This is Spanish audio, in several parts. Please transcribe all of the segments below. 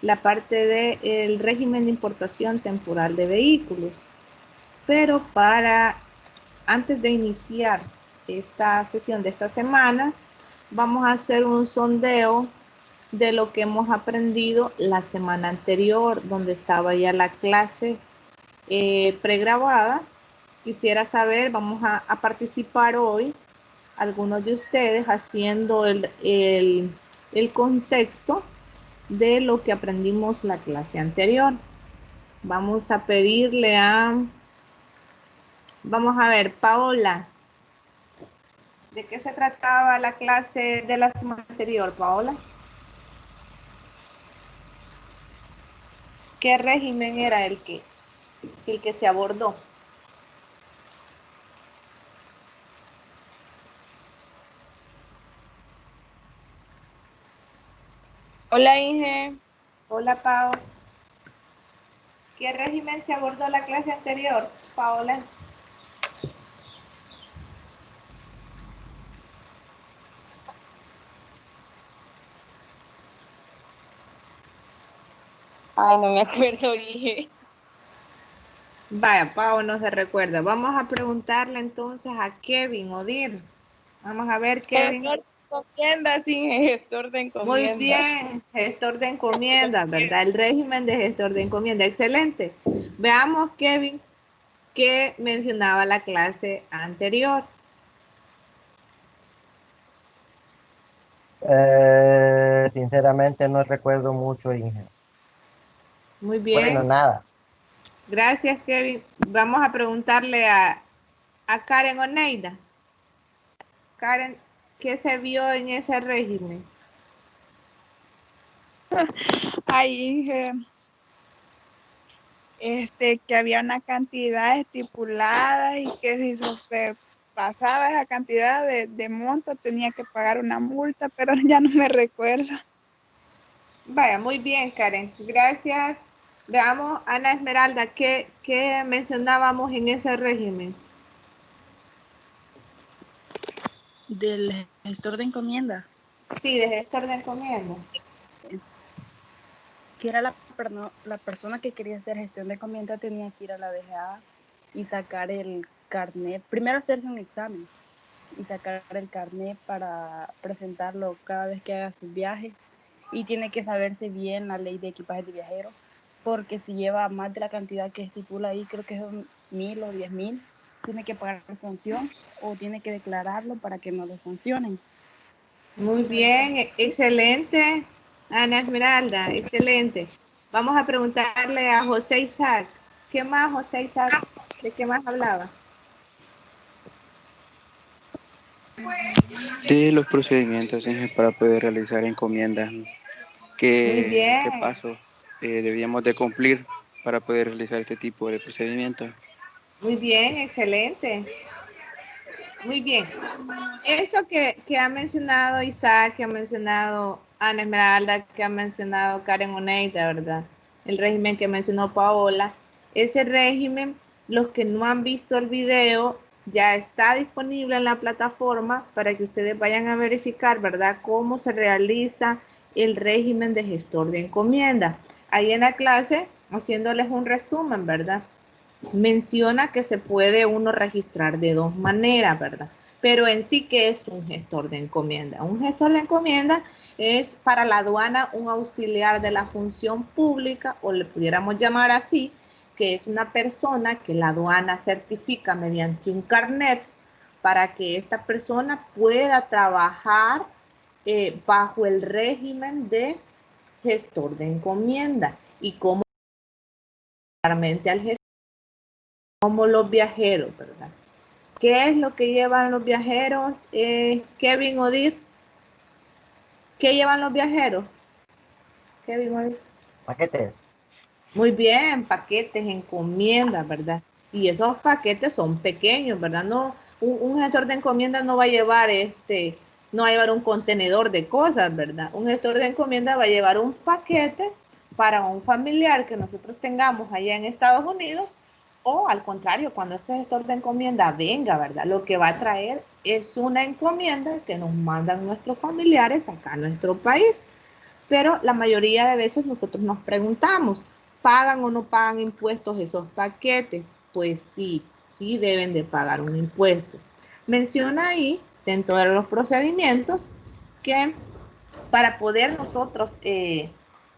la parte del régimen de importación temporal de vehículos. Pero antes de iniciar esta sesión de esta semana, vamos a hacer un sondeo de lo que hemos aprendido la semana anterior, donde estaba ya la clase pregrabada. Quisiera saber, vamos a participar hoy, algunos de ustedes haciendo el contexto de lo que aprendimos la clase anterior. Vamos a pedirle vamos a ver, Paola, ¿de qué se trataba la clase de la semana anterior, Paola? ¿Qué régimen era el que se abordó? Hola, Inge. Hola, Pao. ¿Qué régimen se abordó la clase anterior, Paola? Ay, no me acuerdo, Inge. Vaya, Pao no se recuerda. Vamos a preguntarle entonces a Kevin Odir. Vamos a ver, Kevin. Gestor de encomiendas, Inge, gestor de Muy encomiendas. bien, gestor de encomiendas, ¿verdad? El régimen de gestor de encomienda. Excelente. Veamos, Kevin, qué mencionaba la clase anterior. Sinceramente no recuerdo mucho, Inge. Muy Bueno, bien. nada. Gracias, Kevin. Vamos a preguntarle a Karen Oneida. Karen, ¿qué se vio en ese régimen? Ay, Inge, que había una cantidad estipulada y que si sobrepasaba esa cantidad de monto tenía que pagar una multa, pero ya no me recuerdo. Vaya, muy bien, Karen. Gracias. Veamos, Ana Esmeralda, ¿qué mencionábamos en ese régimen? Del gestor de encomienda. Sí, de gestor de encomienda. Que era la persona que quería hacer gestión de encomienda tenía que ir a la DGA y sacar el carnet, primero hacerse un examen y sacar el carnet para presentarlo cada vez que haga sus viajes, y tiene que saberse bien la ley de equipaje de viajero, porque si lleva más de la cantidad que estipula ahí, creo que son 1,000 o 10,000, tiene que pagar sanción o tiene que declararlo para que no lo sancionen. Muy bien, excelente, Ana Esmeralda, excelente. Vamos a preguntarle a José Isaac. ¿Qué más, José Isaac? ¿De qué más hablaba? De los procedimientos, Inge, para poder realizar encomiendas. Muy ¿Qué bien, pasos debíamos de cumplir para poder realizar este tipo de procedimientos? muy bien, excelente. Muy bien. Eso que ha mencionado Isaac, que ha mencionado Ana Esmeralda, que ha mencionado Karen Oneida, ¿verdad? El régimen que mencionó Paola. Ese régimen, los que no han visto el video, ya está disponible en la plataforma para que ustedes vayan a verificar, ¿verdad? Cómo se realiza el régimen de gestor de encomienda. Ahí en la clase, haciéndoles un resumen, ¿verdad? Menciona que se puede uno registrar de dos maneras, ¿verdad? Pero en sí, ¿qué es un gestor de encomienda? Un gestor de encomienda es para la aduana un auxiliar de la función pública, o le pudiéramos llamar así, que es una persona que la aduana certifica mediante un carnet para que esta persona pueda trabajar bajo el régimen de gestor de encomienda. Y como realmente al gestor, como los viajeros, ¿verdad? ¿Qué es lo que llevan los viajeros? Kevin Odir, ¿qué llevan los viajeros? Kevin Odir. Paquetes. Muy bien, paquetes, encomiendas, ¿verdad? Y esos paquetes son pequeños, ¿verdad? No, un gestor de encomienda no va a llevar no va a llevar un contenedor de cosas, ¿verdad? Un gestor de encomienda va a llevar un paquete para un familiar que nosotros tengamos allá en Estados Unidos, o al contrario, cuando este gestor de encomienda venga, ¿verdad? Lo que va a traer es una encomienda que nos mandan nuestros familiares acá a nuestro país. Pero la mayoría de veces nosotros nos preguntamos, ¿pagan o no pagan impuestos esos paquetes? Pues sí, sí deben de pagar un impuesto. Menciona ahí, dentro de los procedimientos, que para poder nosotros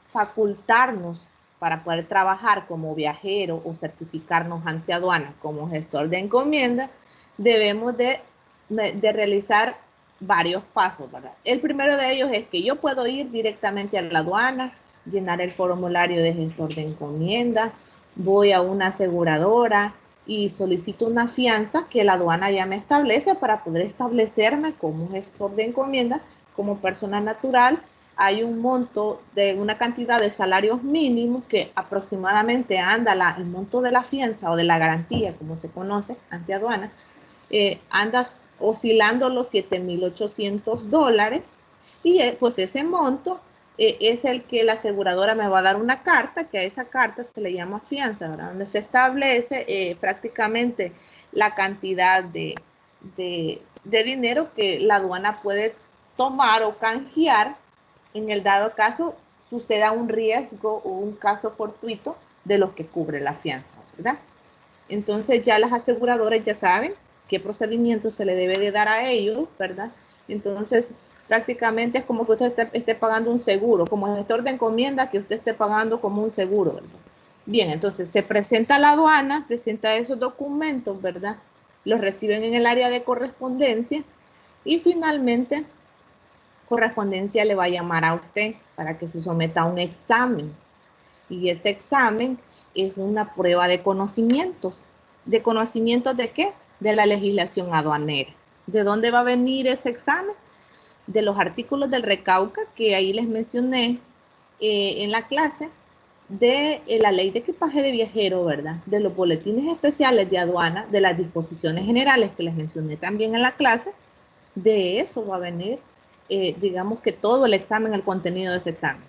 facultarnos para poder trabajar como viajero o certificarnos ante aduana como gestor de encomienda, debemos de realizar varios pasos, ¿verdad? El primero de ellos es que yo puedo ir directamente a la aduana, llenar el formulario de gestor de encomienda, voy a una aseguradora y solicito una fianza que la aduana ya me establece para poder establecerme como gestor de encomienda, como persona natural. Hay un monto de una cantidad de salarios mínimos que aproximadamente anda el monto de la fianza o de la garantía, como se conoce ante aduana, anda oscilando los $7,800 y pues ese monto es el que la aseguradora me va a dar una carta, que a esa carta se le llama fianza, ¿verdad? Donde se establece prácticamente la cantidad de dinero que la aduana puede tomar o canjear en el dado caso suceda un riesgo o un caso fortuito de lo que cubre la fianza, ¿verdad? Entonces ya las aseguradoras ya saben qué procedimiento se le debe de dar a ellos, ¿verdad? Entonces prácticamente es como que usted esté pagando un seguro, como gestor de encomienda que usted esté pagando como un seguro, ¿verdad? Bien, entonces se presenta a la aduana, presenta esos documentos, ¿verdad? Los reciben en el área de correspondencia y finalmente correspondencia le va a llamar a usted para que se someta a un examen. Y ese examen es una prueba de conocimientos. ¿De conocimientos de qué? De la legislación aduanera. ¿De dónde va a venir ese examen? De los artículos del RECAUCA que ahí les mencioné en la clase, de la ley de equipaje de viajero, ¿verdad? De los boletines especiales de aduana, de las disposiciones generales que les mencioné también en la clase. De eso va a venir, digamos que todo el examen, el contenido de ese examen.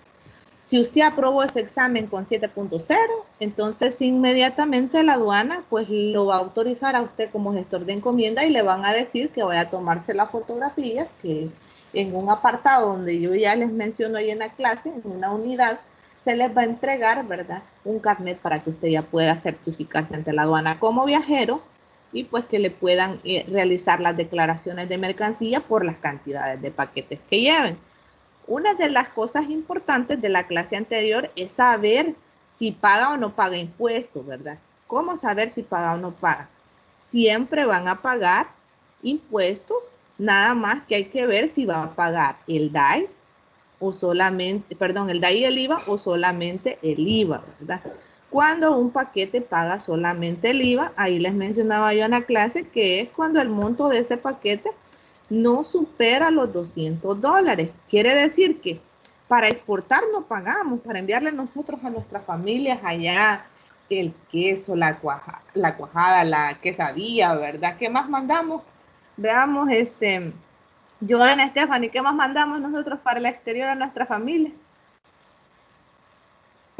Si usted aprobó ese examen con 7.0, entonces inmediatamente la aduana pues lo va a autorizar a usted como gestor de encomienda y le van a decir que vaya a tomarse las fotografías, que en un apartado donde yo ya les menciono ahí en la clase, en una unidad, se les va a entregar, ¿verdad? Un carnet para que usted ya pueda certificarse ante la aduana como viajero y pues que le puedan realizar las declaraciones de mercancía por las cantidades de paquetes que lleven. Una de las cosas importantes de la clase anterior es saber si paga o no paga impuestos, ¿verdad? ¿Cómo saber si paga o no paga? Siempre van a pagar impuestos, nada más que hay que ver si va a pagar el DAI o solamente, perdón, el DAI y el IVA o solamente el IVA, ¿verdad? Cuando un paquete paga solamente el IVA, ahí les mencionaba yo en la clase que es cuando el monto de ese paquete no supera los $200. Quiere decir que para exportar no pagamos, para enviarle nosotros a nuestras familias allá el queso, la cuajada, la quesadilla, ¿verdad? ¿Qué más mandamos? Veamos, Jordan, Stephanie, ¿qué más mandamos nosotros para el exterior a nuestra familia?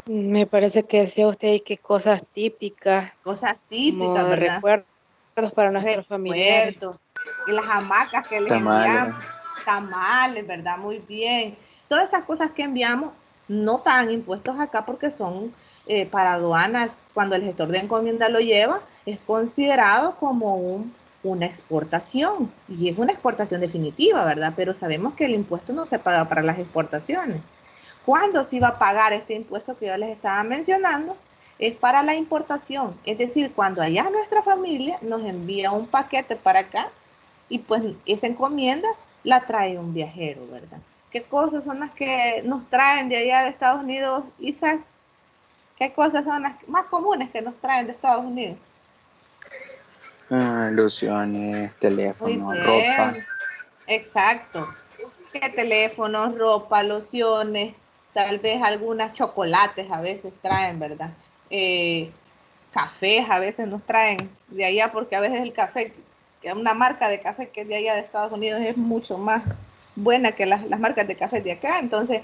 Me parece que decía usted que cosas típicas, Cosas como típicas, ¿verdad? recuerdos para nuestros familiares. Recuerdos, y las hamacas que les Tamales. enviamos, tamales, ¿verdad? Muy bien. Todas esas cosas que enviamos no pagan impuestos acá porque son para aduanas. Cuando el gestor de encomienda lo lleva, es considerado como una exportación y es una exportación definitiva, ¿verdad? Pero sabemos que el impuesto no se paga para las exportaciones. ¿Cuándo se iba a pagar este impuesto que yo les estaba mencionando? Es para la importación, es decir, cuando allá nuestra familia nos envía un paquete para acá y pues esa encomienda la trae un viajero, ¿verdad? ¿Qué cosas son las que nos traen de allá de Estados Unidos, Isaac? ¿Qué cosas son las más comunes que nos traen de Estados Unidos? Lociones, teléfono, Muy ropa. bien, exacto. ¿Qué teléfonos, ropa, lociones, tal vez algunas chocolates a veces traen, ¿verdad? Cafés a veces nos traen de allá porque a veces el café, una marca de café que es de allá de Estados Unidos es mucho más buena que las marcas de café de acá. Entonces,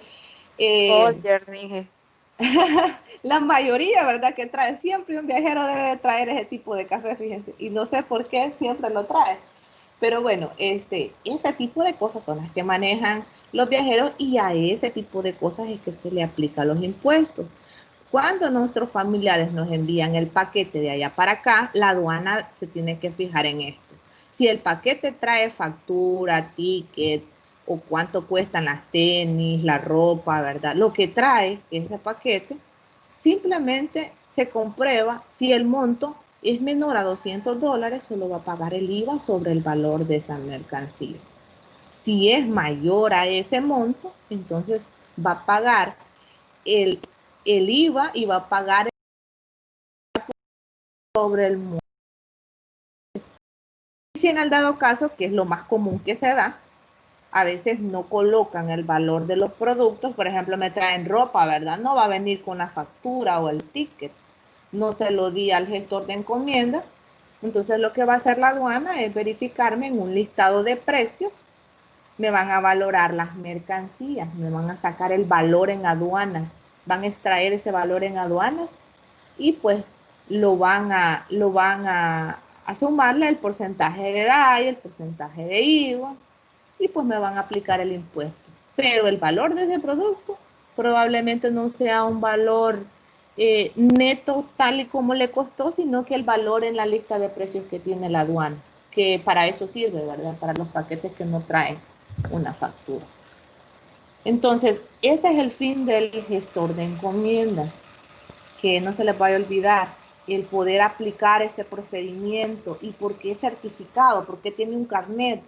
Dije. la mayoría, ¿verdad? Que trae, siempre un viajero debe de traer ese tipo de café, fíjense, y no sé por qué siempre lo trae. Pero bueno, ese tipo de cosas son las que manejan los viajeros, y a ese tipo de cosas es que se le aplican los impuestos. Cuando nuestros familiares nos envían el paquete de allá para acá, la aduana se tiene que fijar en esto. Si el paquete trae factura, ticket, o cuánto cuestan las tenis, la ropa, ¿verdad? Lo que trae ese paquete, simplemente se comprueba si el monto es menor a $200, solo va a pagar el IVA sobre el valor de esa mercancía. Si es mayor a ese monto, entonces va a pagar el IVA y va a pagar sobre el monto. Si en el dado caso, que es lo más común que se da, a veces no colocan el valor de los productos, por ejemplo, me traen ropa, ¿verdad? No va a venir con la factura o el ticket, no se lo di al gestor de encomienda, entonces lo que va a hacer la aduana es verificarme en un listado de precios, me van a valorar las mercancías, me van a sacar el valor en aduanas, van a extraer ese valor en aduanas y pues lo van a sumarle el porcentaje de DAI, el porcentaje de IVA, y pues me van a aplicar el impuesto. Pero el valor de ese producto probablemente no sea un valor neto tal y como le costó, sino que el valor en la lista de precios que tiene la aduana, que para eso sirve, ¿verdad? Para los paquetes que no traen una factura. Entonces, ese es el fin del gestor de encomiendas, que no se les vaya a olvidar el poder aplicar ese procedimiento. ¿Y por qué es certificado? ¿Por qué tiene un carnet?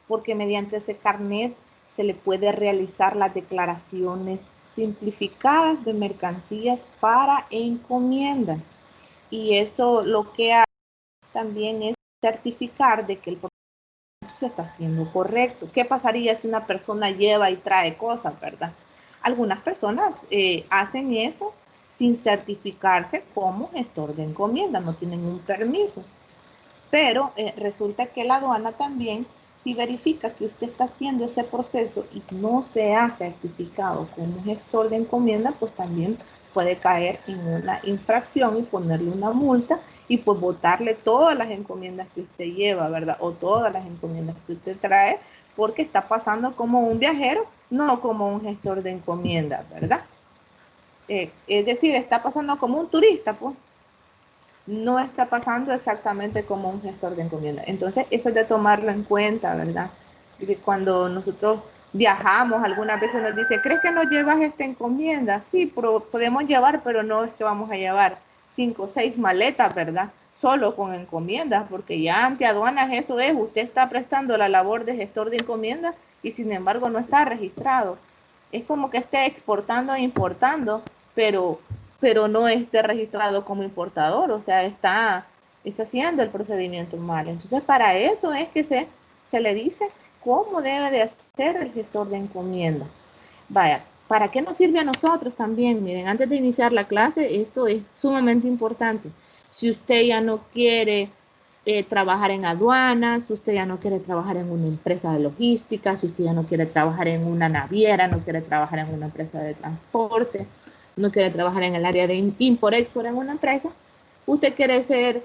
Porque mediante ese carnet se le puede realizar las declaraciones simplificadas de mercancías para encomiendas. Y eso lo que hace también es certificar de que el procedimiento se está haciendo correcto. ¿Qué pasaría si una persona lleva y trae cosas, verdad? Algunas personas hacen eso sin certificarse como gestor de encomienda, no tienen un permiso. Pero resulta que la aduana también, si verifica que usted está haciendo ese proceso y no se ha certificado como gestor de encomienda, pues también puede caer en una infracción y ponerle una multa y pues botarle todas las encomiendas que usted lleva, ¿verdad? O todas las encomiendas que usted trae, porque está pasando como un viajero, no como un gestor de encomiendas, ¿verdad? Es decir, está pasando como un turista, pues. No está pasando exactamente como un gestor de encomienda. Entonces, eso es de tomarlo en cuenta, ¿verdad? Porque cuando nosotros viajamos, algunas veces nos dice, ¿crees que nos llevas esta encomienda? Sí, podemos llevar, pero no es que vamos a llevar 5 o 6 maletas, ¿verdad? Solo con encomiendas, porque ya ante aduanas eso es, usted está prestando la labor de gestor de encomiendas y sin embargo no está registrado. Es como que esté exportando e importando, pero no esté registrado como importador, o sea, está haciendo el procedimiento mal. Entonces, para eso es que se le dice cómo debe de hacer el gestor de encomienda. Vaya, ¿para qué nos sirve a nosotros también? Miren, antes de iniciar la clase, esto es sumamente importante. Si usted ya no quiere trabajar en aduanas, si usted ya no quiere trabajar en una empresa de logística, si usted ya no quiere trabajar en una naviera, no quiere trabajar en una empresa de transporte, no quiere trabajar en el área de import-export en una empresa, usted quiere ser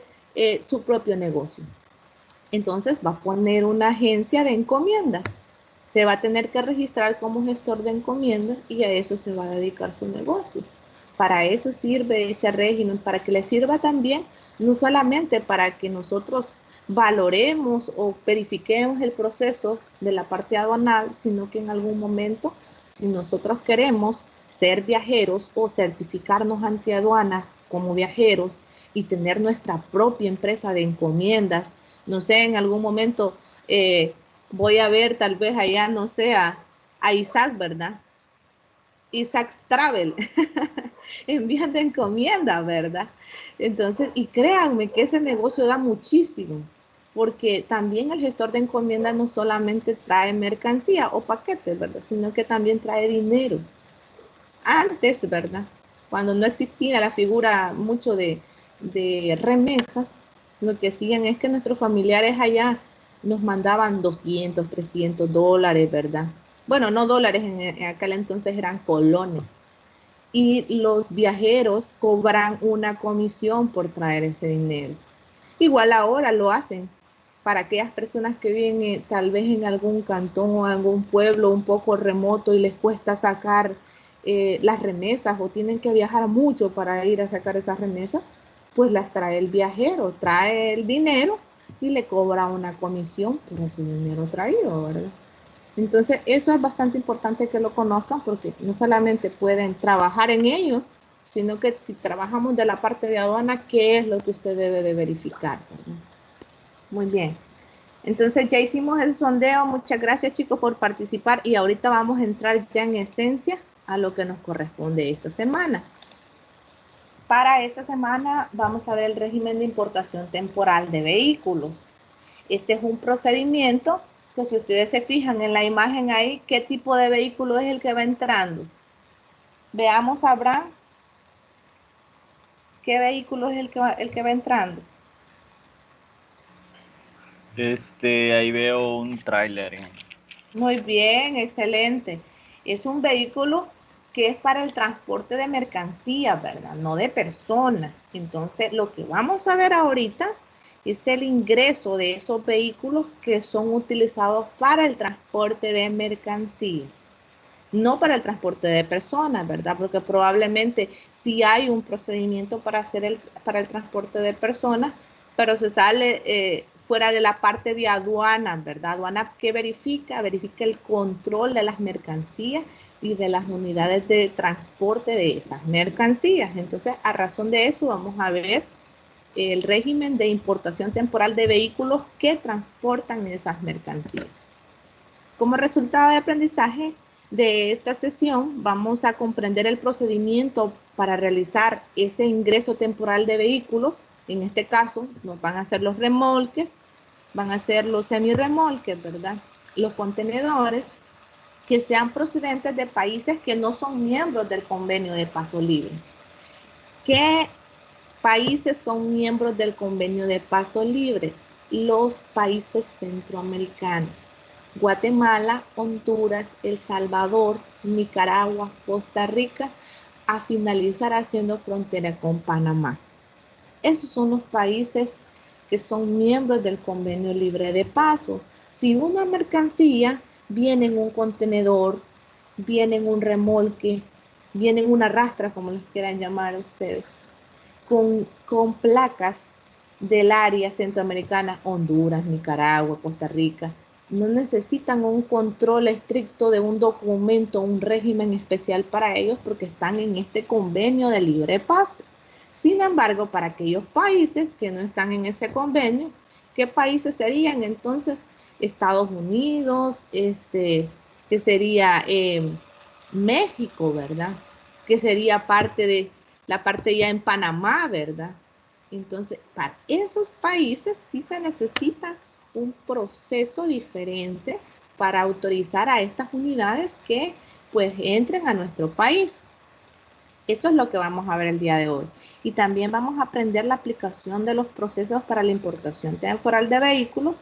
su propio negocio. Entonces va a poner una agencia de encomiendas. Se va a tener que registrar como gestor de encomiendas y a eso se va a dedicar su negocio. Para eso sirve este régimen, para que le sirva también, no solamente para que nosotros valoremos o verifiquemos el proceso de la parte aduanal, sino que en algún momento, si nosotros queremos ser viajeros o certificarnos ante aduanas como viajeros y tener nuestra propia empresa de encomiendas, no sé, en algún momento voy a ver tal vez allá, no sé, a Isaac, ¿verdad? Isaac's Travel, enviando encomiendas, ¿verdad? Entonces, y créanme que ese negocio da muchísimo, porque también el gestor de encomiendas no solamente trae mercancía o paquetes, ¿verdad? Sino que también trae dinero. Antes, ¿verdad? Cuando no existía la figura mucho de remesas, lo que hacían es que nuestros familiares allá nos mandaban 200, 300 dólares, ¿verdad? Bueno, no dólares, en aquel entonces eran colones. Y los viajeros cobran una comisión por traer ese dinero. Igual ahora lo hacen. para aquellas personas que viven tal vez en algún cantón o algún pueblo un poco remoto y les cuesta sacar las remesas o tienen que viajar mucho para ir a sacar esas remesas, pues las trae el viajero, trae el dinero y le cobra una comisión por ese dinero traído, ¿verdad? Entonces, eso es bastante importante que lo conozcan porque no solamente pueden trabajar en ello, sino que si trabajamos de la parte de aduana, ¿qué es lo que usted debe de verificar? ¿Verdad? Muy bien. Entonces, ya hicimos el sondeo. Muchas gracias, chicos, por participar. Y ahorita vamos a entrar ya en esencia a lo que nos corresponde esta semana. Para esta semana vamos a ver el régimen de importación temporal de vehículos. Este es un procedimiento que si ustedes se fijan en la imagen ahí, ¿qué tipo de vehículo es el que va entrando? Veamos, Abraham, ¿qué vehículo es el que va entrando? Ahí veo un tráiler. Muy bien, excelente. Es un vehículo que es para el transporte de mercancías, ¿verdad? No de personas. Entonces, lo que vamos a ver ahorita es el ingreso de esos vehículos que son utilizados para el transporte de mercancías. No para el transporte de personas, ¿verdad? Porque probablemente sí hay un procedimiento para hacer para el transporte de personas, pero se sale fuera de la parte de aduana, ¿verdad? Aduana, ¿qué verifica? Verifica el control de las mercancías y de las unidades de transporte de esas mercancías. Entonces, a razón de eso, vamos a ver el régimen de importación temporal de vehículos que transportan esas mercancías. Como resultado de aprendizaje de esta sesión, vamos a comprender el procedimiento para realizar ese ingreso temporal de vehículos. En este caso, nos van a ser los remolques, van a ser los semirremolques, ¿verdad? Los contenedores que sean procedentes de países que no son miembros del convenio de paso libre. ¿Qué países son miembros del convenio de paso libre? Los países centroamericanos. Guatemala, Honduras, El Salvador, Nicaragua, Costa Rica, a finalizar haciendo frontera con Panamá. Esos son los países que son miembros del convenio libre de paso. Si una mercancía viene en un contenedor, viene en un remolque, viene en una rastra, como les quieran llamar a ustedes, con placas del área centroamericana, Honduras, Nicaragua, Costa Rica, no necesitan un control estricto de un documento, un régimen especial para ellos porque están en este convenio de libre paso. Sin embargo, para aquellos países que no están en ese convenio, ¿qué países serían? Entonces, Estados Unidos, que sería México, ¿verdad? Que sería parte de la parte ya en Panamá, ¿verdad? Entonces, para esos países sí se necesita un proceso diferente para autorizar a estas unidades que pues entren a nuestro país. Eso es lo que vamos a ver el día de hoy. Y también vamos a aprender la aplicación de los procesos para la importación temporal de vehículos.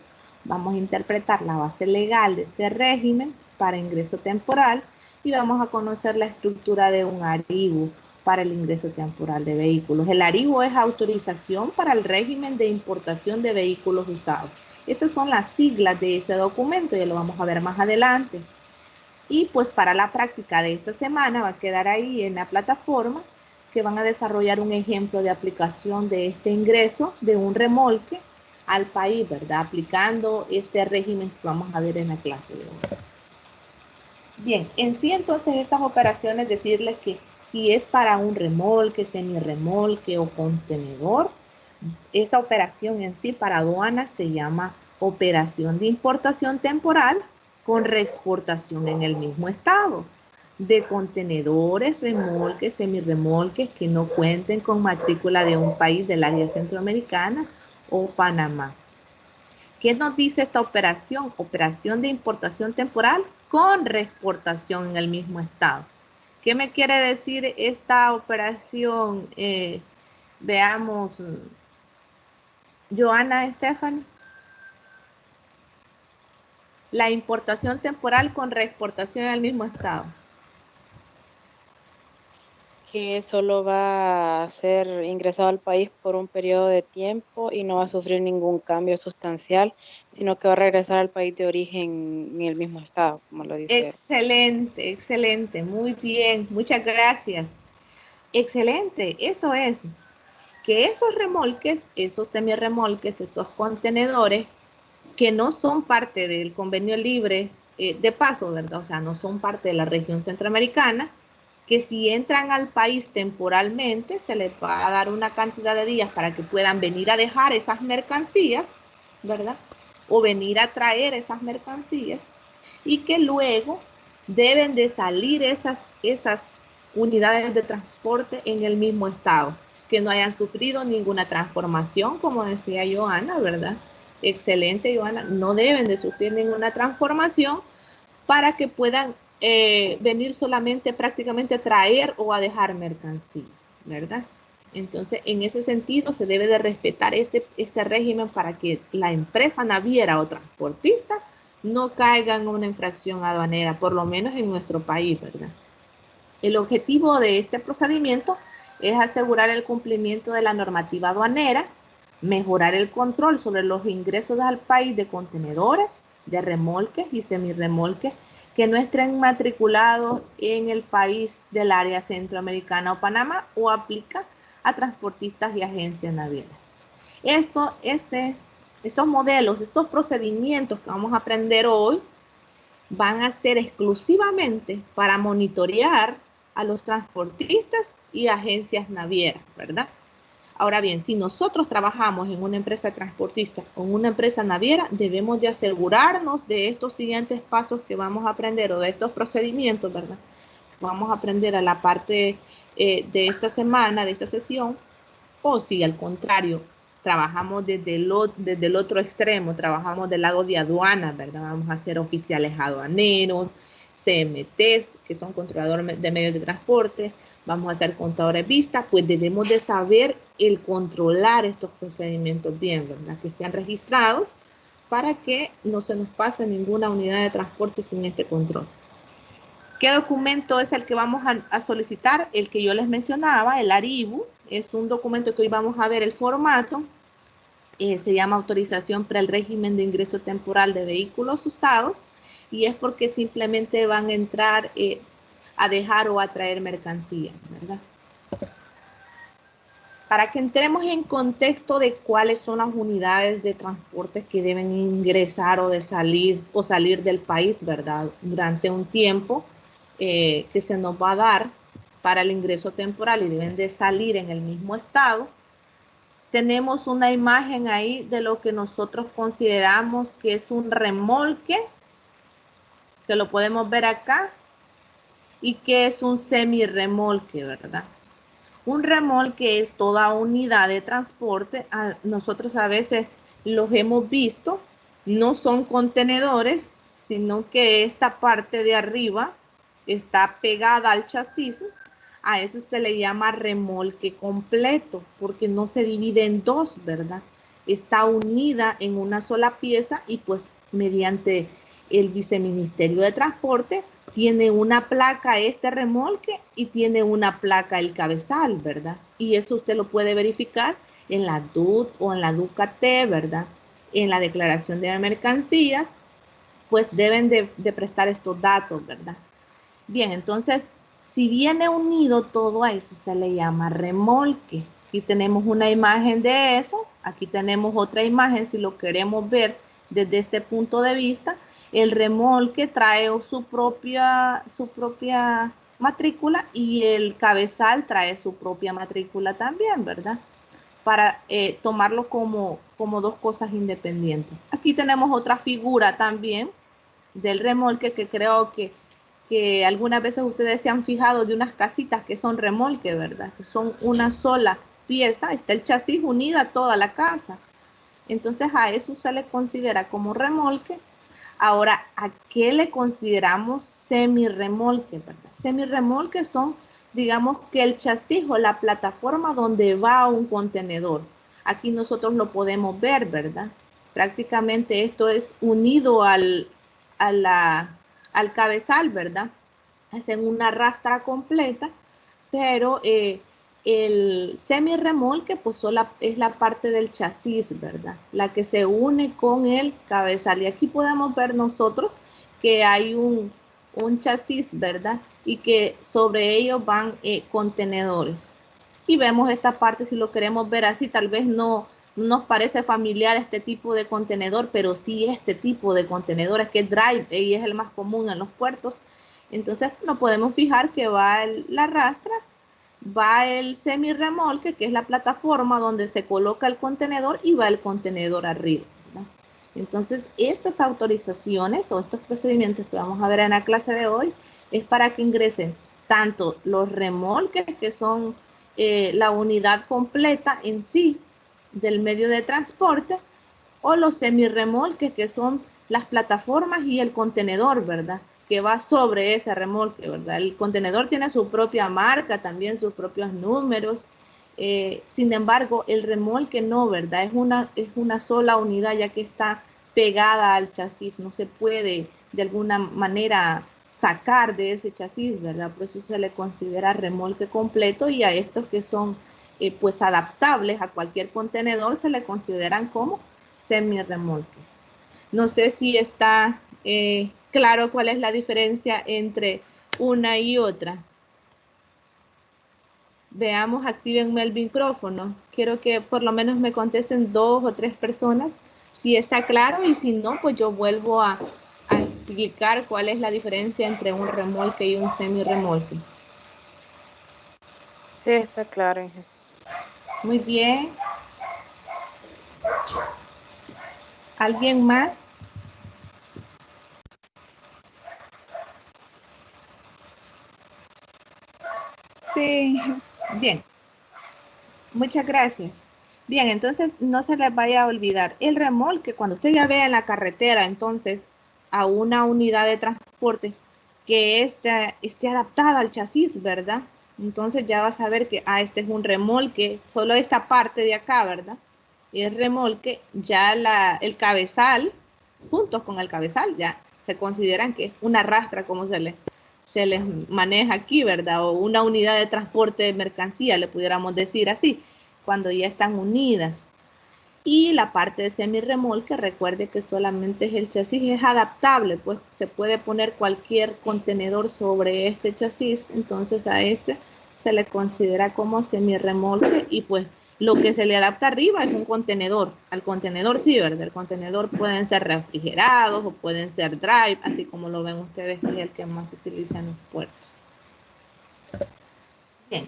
Vamos a interpretar la base legal de este régimen para ingreso temporal y vamos a conocer la estructura de un ARIVO para el ingreso temporal de vehículos. El ARIVO es autorización para el régimen de importación de vehículos usados. Esas son las siglas de ese documento, ya lo vamos a ver más adelante. Y pues para la práctica de esta semana va a quedar ahí en la plataforma que van a desarrollar un ejemplo de aplicación de este ingreso de un remolque al país, ¿verdad? Aplicando este régimen que vamos a ver en la clase de hoy. Bien, en sí entonces estas operaciones, decirles que si es para un remolque, semirremolque o contenedor, esta operación en sí para aduanas se llama operación de importación temporal con reexportación en el mismo estado de contenedores, remolques, semirremolques que no cuenten con matrícula de un país del área centroamericana o Panamá. ¿Qué nos dice esta operación? Operación de importación temporal con reexportación en el mismo estado. ¿Qué me quiere decir esta operación? Veamos, Joana, Stephanie. La importación temporal con reexportación en el mismo estado. que solo va a ser ingresado al país por un periodo de tiempo y no va a sufrir ningún cambio sustancial, sino que va a regresar al país de origen en el mismo estado, como lo dice. Excelente, excelente, muy bien, muchas gracias. Excelente, eso es, que esos remolques, esos semirremolques, esos contenedores que no son parte del convenio libre de paso, ¿verdad? O sea, no son parte de la región centroamericana, que si entran al país temporalmente, se les va a dar una cantidad de días para que puedan venir a dejar esas mercancías, ¿verdad? O venir a traer esas mercancías, y que luego deben de salir esas unidades de transporte en el mismo estado, que no hayan sufrido ninguna transformación, como decía Joana, ¿verdad? Excelente, Joana, no deben de sufrir ninguna transformación para que puedan venir solamente prácticamente a traer o a dejar mercancía, ¿verdad? Entonces, en ese sentido, se debe de respetar este régimen para que la empresa naviera o transportista no caiga en una infracción aduanera, por lo menos en nuestro país, ¿verdad? El objetivo de este procedimiento es asegurar el cumplimiento de la normativa aduanera, mejorar el control sobre los ingresos al país de contenedores, de remolques y semirremolques que no estén matriculados en el país del área centroamericana o Panamá o aplica a transportistas y agencias navieras. Estos modelos, estos procedimientos que vamos a aprender hoy van a ser exclusivamente para monitorear a los transportistas y agencias navieras, ¿verdad? Ahora bien, si nosotros trabajamos en una empresa transportista o en una empresa naviera, debemos de asegurarnos de estos siguientes pasos que vamos a aprender o de estos procedimientos, ¿verdad? Vamos a aprender a la parte de esta semana, de esta sesión, o si al contrario, trabajamos desde el otro extremo, trabajamos del lado de aduana, ¿verdad? Vamos a ser oficiales aduaneros, CMTs, que son controladores de medios de transporte, vamos a ser contadores vistas, pues debemos de saber el controlar estos procedimientos bien, ¿verdad? Que estén registrados para que no se nos pase ninguna unidad de transporte sin este control. ¿Qué documento es el que vamos a solicitar? El que yo les mencionaba, el ARIBU, es un documento que hoy vamos a ver el formato, se llama autorización para el régimen de ingreso temporal de vehículos usados, y es porque simplemente van a entrar a dejar o a traer mercancía, ¿verdad? Para que entremos en contexto de cuáles son las unidades de transporte que deben ingresar o salir del país, ¿verdad? Durante un tiempo que se nos va a dar para el ingreso temporal y deben de salir en el mismo estado. Tenemos una imagen ahí de lo que nosotros consideramos que es un remolque, que lo podemos ver acá, y que es un semirremolque, ¿verdad? Un remolque es toda unidad de transporte. Nosotros a veces los hemos visto, no son contenedores, sino que esta parte de arriba está pegada al chasis. A eso se le llama remolque completo, porque no se divide en dos, ¿verdad? Está unida en una sola pieza y pues mediante el Viceministerio de Transporte tiene una placa este remolque y tiene una placa el cabezal, ¿verdad? Y eso usted lo puede verificar en la DUT o en la DUCAT, ¿verdad? En la declaración de mercancías, pues deben de prestar estos datos, ¿verdad? Bien, entonces, si viene unido todo a eso, se le llama remolque. Aquí tenemos una imagen de eso, aquí tenemos otra imagen si lo queremos ver desde este punto de vista. El remolque trae su propia matrícula y el cabezal trae su propia matrícula también, ¿verdad? Para tomarlo como dos cosas independientes. Aquí tenemos otra figura también del remolque que creo que algunas veces ustedes se han fijado de unas casitas que son remolque, ¿verdad? Que son una sola pieza, está el chasis unida a toda la casa. Entonces a eso se le considera como remolque. Ahora, ¿a qué le consideramos semirremolque, verdad? Semirremolque son, digamos, que el chasis o la plataforma donde va un contenedor. Aquí nosotros lo podemos ver, ¿verdad? Prácticamente esto es unido al cabezal, ¿verdad? Hacen una rastra completa pero el semirremolque pues es la parte del chasis, ¿verdad? La que se une con el cabezal. Y aquí podemos ver nosotros que hay un chasis, ¿verdad? Y que sobre ellos van contenedores. Y vemos esta parte, si lo queremos ver así, tal vez no nos parece familiar este tipo de contenedor, pero sí este tipo de contenedores que es drive y es el más común en los puertos. Entonces nos podemos fijar que va la rastra, va el semirremolque, que es la plataforma donde se coloca el contenedor, y va el contenedor arriba, ¿verdad? Entonces estas autorizaciones o estos procedimientos que vamos a ver en la clase de hoy es para que ingresen tanto los remolques, que son la unidad completa en sí del medio de transporte, o los semirremolques, que son las plataformas y el contenedor, ¿verdad? Que va sobre ese remolque, ¿verdad? El contenedor tiene su propia marca, también sus propios números. Sin embargo, el remolque no, ¿verdad? Es una sola unidad, ya que está pegada al chasis. No se puede de alguna manera sacar de ese chasis, ¿verdad? Por eso se le considera remolque completo, y a estos que son pues adaptables a cualquier contenedor se le consideran como semirremolques. No sé si está claro cuál es la diferencia entre una y otra. Veamos, actívenme el micrófono. Quiero que por lo menos me contesten 2 o 3 personas si está claro, y si no, pues yo vuelvo a explicar cuál es la diferencia entre un remolque y un semirremolque. Sí, está claro, Inge. Muy bien. ¿Alguien más? Sí, Bien. Muchas gracias. Bien, entonces no se les vaya a olvidar. El remolque, cuando usted ya vea en la carretera, entonces, a una unidad de transporte que esté adaptada al chasis, ¿verdad? Entonces ya va a saber que, este es un remolque, solo esta parte de acá, ¿verdad? Y el remolque, ya el cabezal, juntos con el cabezal, ya se consideran que es una rastra, como se les maneja aquí, ¿verdad? O una unidad de transporte de mercancía, le pudiéramos decir así, cuando ya están unidas. Y la parte de semirremolque, recuerde que solamente es el chasis, es adaptable, pues se puede poner cualquier contenedor sobre este chasis, entonces a este se le considera como semirremolque, y pues lo que se le adapta arriba es un contenedor. Al contenedor sí, ¿verdad? El contenedor pueden ser refrigerados o pueden ser drive, así como lo ven ustedes, que es el que más se utiliza en los puertos. Bien,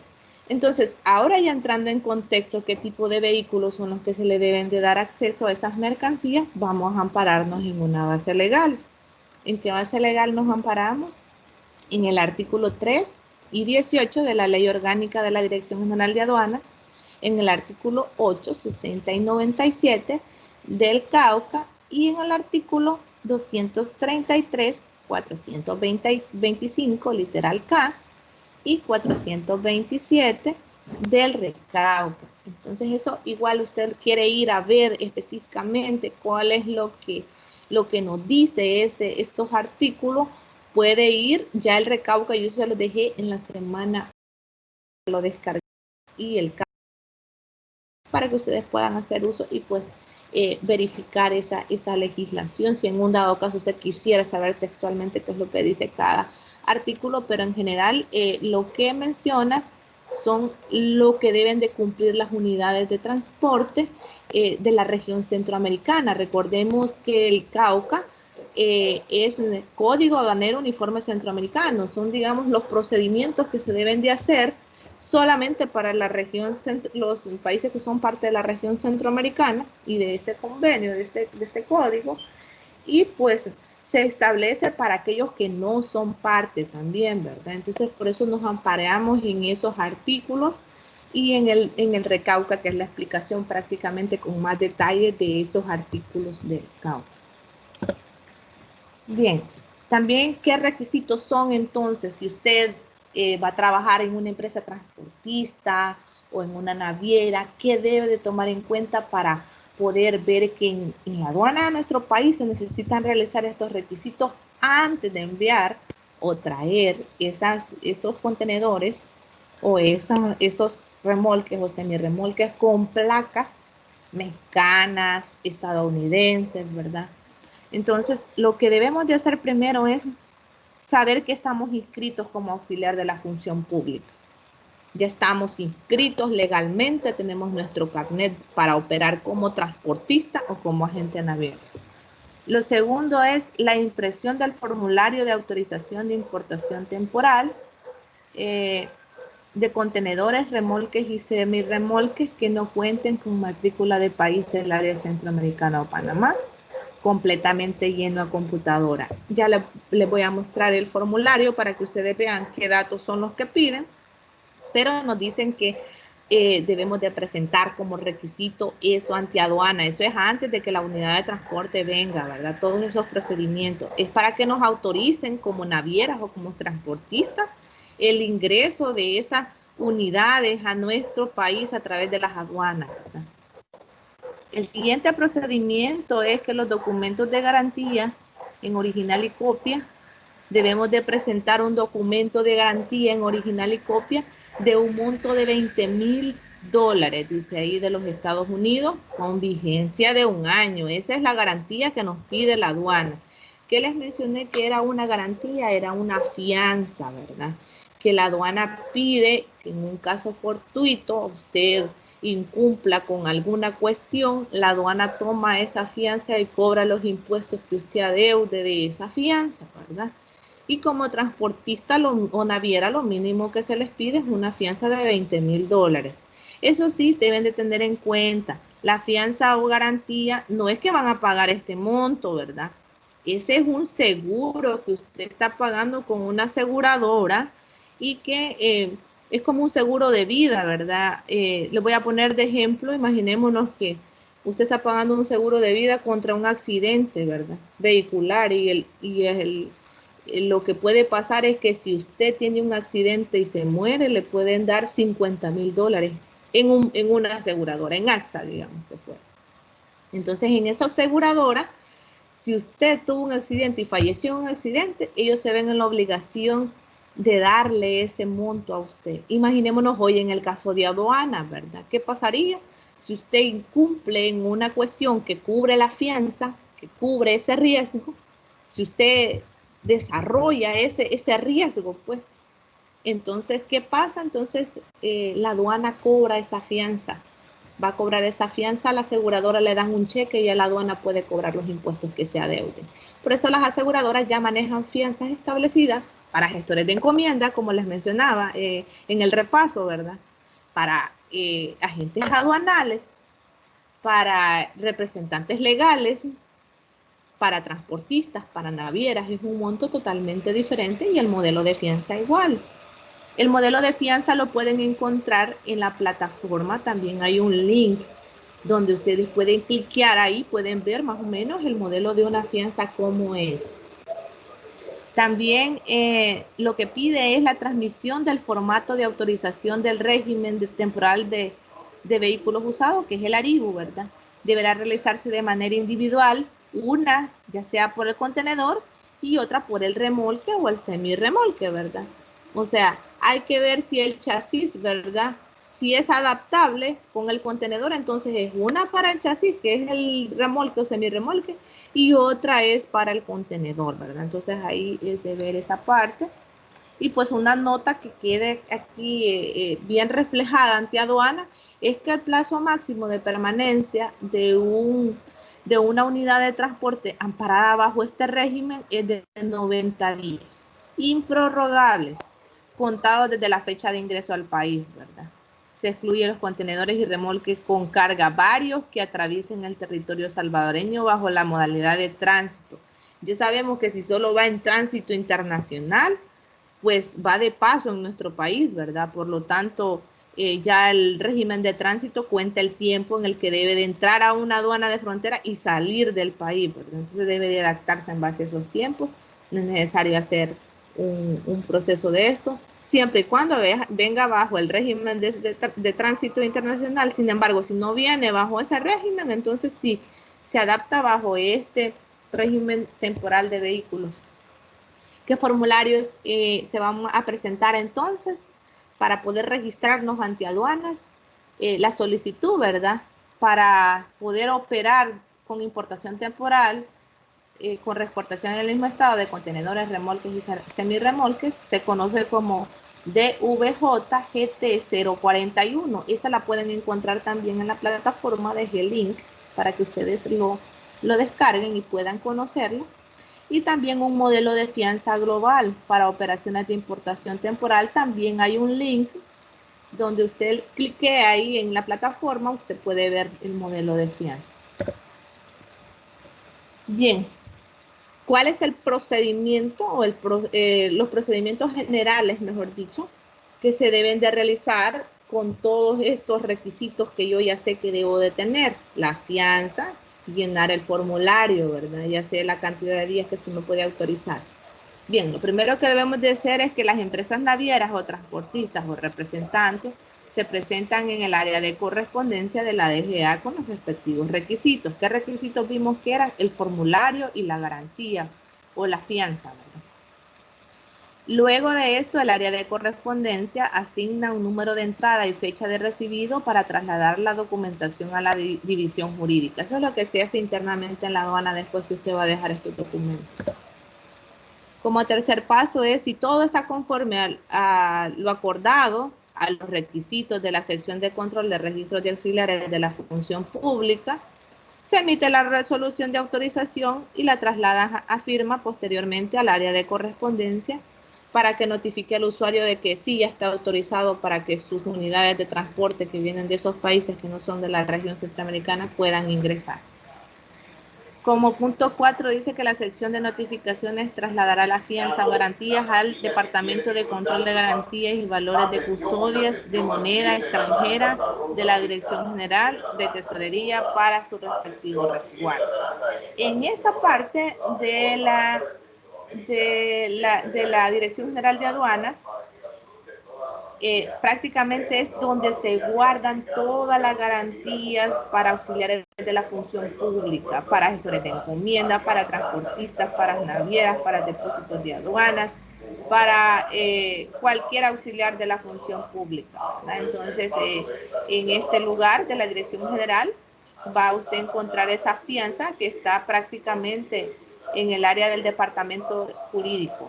entonces ahora ya entrando en contexto qué tipo de vehículos son los que se le deben de dar acceso a esas mercancías, vamos a ampararnos en una base legal. ¿En qué base legal nos amparamos? En el artículo 3 y 18 de la Ley Orgánica de la Dirección General de Aduanas, en el artículo 8, 60 y 97 del CAUCA, y en el artículo 233, 425, literal K, y 427 del recaudo. Entonces eso igual usted quiere ir a ver específicamente cuál es lo que nos dice estos artículos, puede ir. Ya el recaudo yo se lo dejé en la semana, lo descargué, y el para que ustedes puedan hacer uso y pues verificar esa legislación, si en un dado caso usted quisiera saber textualmente qué es lo que dice cada artículo, pero en general lo que menciona son lo que deben de cumplir las unidades de transporte de la región centroamericana. Recordemos que el Cauca es Código Aduanero Uniforme Centroamericano, son digamos los procedimientos que se deben de hacer solamente para la región, los países que son parte de la región centroamericana y de este convenio, de este código, y pues se establece para aquellos que no son parte también, ¿verdad? Entonces por eso nos amparamos en esos artículos y en el recauca, que es la explicación prácticamente con más detalle de esos artículos del CAUCA. Bien, también qué requisitos son entonces si usted va a trabajar en una empresa transportista o en una naviera, qué debe de tomar en cuenta para poder ver que en la aduana de nuestro país se necesitan realizar estos requisitos antes de enviar o traer esos contenedores o esos remolques o semirremolques con placas mexicanas, estadounidenses, ¿verdad? Entonces, lo que debemos de hacer primero es saber que estamos inscritos como auxiliar de la función pública. Ya estamos inscritos legalmente, tenemos nuestro carnet para operar como transportista o como agente naviero. Lo segundo es la impresión del formulario de autorización de importación temporal de contenedores, remolques y semirremolques que no cuenten con matrícula de país del área centroamericana o Panamá, completamente lleno a computadora. Ya les voy a mostrar el formulario para que ustedes vean qué datos son los que piden, pero nos dicen que debemos de presentar como requisito eso ante aduana. Eso es antes de que la unidad de transporte venga, ¿verdad? Todos esos procedimientos. Es para que nos autoricen como navieras o como transportistas el ingreso de esas unidades a nuestro país a través de las aduanas, ¿verdad? El siguiente procedimiento es que los documentos de garantía en original y copia, debemos de presentar un documento de garantía en original y copia de un monto de $20,000, dice ahí, de los Estados Unidos, con vigencia de 1 año. Esa es la garantía que nos pide la aduana. ¿Qué les mencioné que era una garantía? Era una fianza, ¿verdad? Que la aduana pide que en un caso fortuito usted incumpla con alguna cuestión, la aduana toma esa fianza y cobra los impuestos que usted adeude de esa fianza, ¿verdad? Y como transportista o naviera, lo mínimo que se les pide es una fianza de $20,000. Eso sí, deben de tener en cuenta, la fianza o garantía no es que van a pagar este monto, ¿verdad? Ese es un seguro que usted está pagando con una aseguradora y que es como un seguro de vida, ¿verdad? Le voy a poner de ejemplo, imaginémonos que usted está pagando un seguro de vida contra un accidente, ¿verdad? Vehicular lo que puede pasar es que si usted tiene un accidente y se muere, le pueden dar $50,000 en una aseguradora, en AXA, digamos que fue. Entonces, en esa aseguradora, si usted tuvo un accidente y falleció en un accidente, ellos se ven en la obligación de darle ese monto a usted. Imaginémonos hoy en el caso de aduana, ¿verdad? ¿Qué pasaría si usted incumple en una cuestión que cubre la fianza, que cubre ese riesgo? Si usted desarrolla ese riesgo, pues, entonces, ¿qué pasa? Entonces, la aduana cobra esa fianza. Va a cobrar esa fianza, a la aseguradora le dan un cheque y a la aduana puede cobrar los impuestos que se adeuden. Por eso las aseguradoras ya manejan fianzas establecidas para gestores de encomienda, como les mencionaba en el repaso, ¿verdad? Para agentes aduanales, para representantes legales, para transportistas, para navieras, es un monto totalmente diferente y el modelo de fianza igual. El modelo de fianza lo pueden encontrar en la plataforma, también hay un link donde ustedes pueden cliquear ahí, pueden ver más o menos el modelo de una fianza cómo es. También lo que pide es la transmisión del formato de autorización del régimen temporal de vehículos usados, que es el ARIVU, ¿verdad? Deberá realizarse de manera individual, una ya sea por el contenedor y otra por el remolque o el semirremolque, ¿verdad? O sea, hay que ver si el chasis, ¿verdad? Si es adaptable con el contenedor, entonces es una para el chasis, que es el remolque o semirremolque, y otra es para el contenedor, ¿verdad? Entonces ahí es de ver esa parte. Y pues una nota que quede aquí bien reflejada ante aduana es que el plazo máximo de permanencia de una unidad de transporte amparada bajo este régimen es de 90 días, improrrogables, contados desde la fecha de ingreso al país, ¿verdad? Se excluyen los contenedores y remolques con carga varios que atraviesen el territorio salvadoreño bajo la modalidad de tránsito. Ya sabemos que si solo va en tránsito internacional, pues va de paso en nuestro país, ¿verdad? Por lo tanto, ya el régimen de tránsito cuenta el tiempo en el que debe de entrar a una aduana de frontera y salir del país, ¿verdad? Entonces debe de adaptarse en base a esos tiempos. No es necesario hacer un proceso de esto, siempre y cuando venga bajo el régimen de tránsito internacional. Sin embargo, si no viene bajo ese régimen, entonces sí se adapta bajo este régimen temporal de vehículos. ¿Qué formularios se van a presentar entonces? para poder registrarnos ante aduanas, la solicitud, ¿verdad? Para poder operar con importación temporal, con reexportación en el mismo estado de contenedores, remolques y semirremolques, se conoce como DVJ GT 041. Esta la pueden encontrar también en la plataforma de G-Link para que ustedes lo descarguen y puedan conocerlo. Y también un modelo de fianza global para operaciones de importación temporal. También hay un link donde usted clique ahí en la plataforma, usted puede ver el modelo de fianza. Bien, ¿cuál es el procedimiento o los procedimientos generales, mejor dicho, que se deben de realizar con todos estos requisitos que yo ya sé que debo de tener? La fianza, llenar el formulario, ¿verdad? Ya sé la cantidad de días que se me puede autorizar. Bien, lo primero que debemos de hacer es que las empresas navieras o transportistas o representantes se presentan en el área de correspondencia de la DGA con los respectivos requisitos. ¿Qué requisitos vimos que eran? El formulario y la garantía o la fianza, ¿verdad? Luego de esto, el área de correspondencia asigna un número de entrada y fecha de recibido para trasladar la documentación a la división jurídica. Eso es lo que se hace internamente en la aduana después que usted va a dejar estos documentos. Como tercer paso es, si todo está conforme a lo acordado, a los requisitos de la sección de control de registros de auxiliares de la función pública, se emite la resolución de autorización y la traslada a firma posteriormente al área de correspondencia para que notifique al usuario de que sí ya está autorizado para que sus unidades de transporte que vienen de esos países que no son de la región centroamericana puedan ingresar. Como punto 4 dice que la sección de notificaciones trasladará la fianza o garantías al Departamento de Control de Garantías y Valores de Custodias de Moneda Extranjera de la Dirección General de Tesorería para su respectivo resguardo. En esta parte de la Dirección General de Aduanas, prácticamente es donde se guardan todas las garantías para auxiliares de la función pública, para gestores de encomienda, para transportistas, para navieras, para depósitos de aduanas, para cualquier auxiliar de la función pública, ¿verdad? Entonces, en este lugar de la Dirección General va usted a encontrar esa fianza que está prácticamente en el área del departamento jurídico.